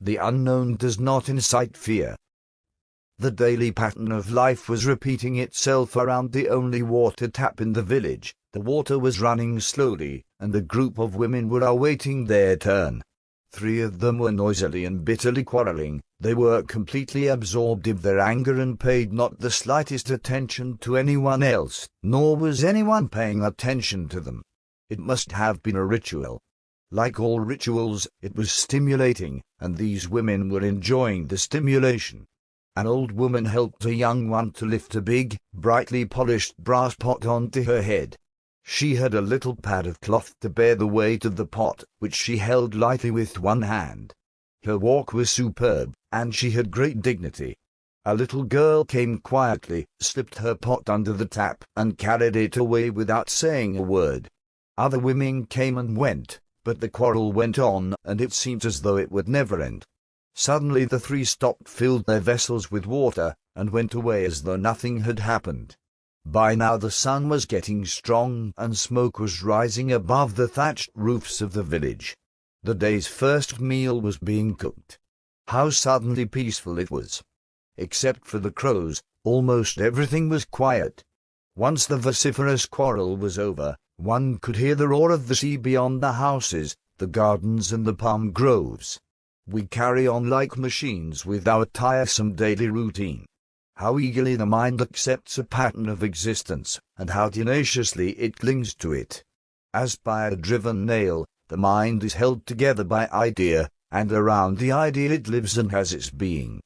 The unknown does not incite fear. The daily pattern of life was repeating itself around the only water tap in the village. The water was running slowly, and a group of women were awaiting their turn. 3 of them were noisily and bitterly quarreling. They were completely absorbed in their anger and paid not the slightest attention to anyone else, nor was anyone paying attention to them. It must have been a ritual. Like all rituals, it was stimulating, and these women were enjoying the stimulation. An old woman helped a young one to lift a big, brightly polished brass pot onto her head. She had a little pad of cloth to bear the weight of the pot, which she held lightly with one hand. Her walk was superb, and she had great dignity. A little girl came quietly, slipped her pot under the tap, and carried it away without saying a word. Other women came and went, but the quarrel went on, and it seemed as though it would never end. Suddenly the 3 stopped, filled their vessels with water, and went away as though nothing had happened. By now the sun was getting strong, and smoke was rising above the thatched roofs of the village. The day's first meal was being cooked. How suddenly peaceful it was! Except for the crows, almost everything was quiet. Once the vociferous quarrel was over, one could hear the roar of the sea beyond the houses, the gardens and the palm groves. We carry on like machines with our tiresome daily routine. How eagerly the mind accepts a pattern of existence, and how tenaciously it clings to it. As by a driven nail, the mind is held together by idea, and around the idea it lives and has its being.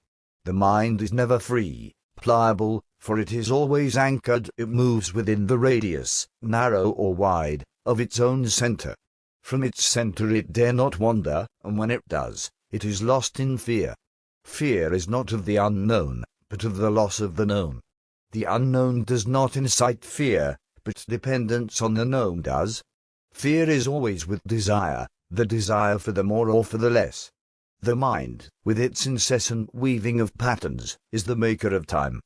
The mind is never free, pliable, for it is always anchored. It moves within the radius, narrow or wide, of its own center. From its center it dare not wander, and when it does, it is lost in fear. Fear is not of the unknown, but of the loss of the known. The unknown does not incite fear, but dependence on the known does. Fear is always with desire, the desire for the more or for the less. The mind, with its incessant weaving of patterns, is the maker of time.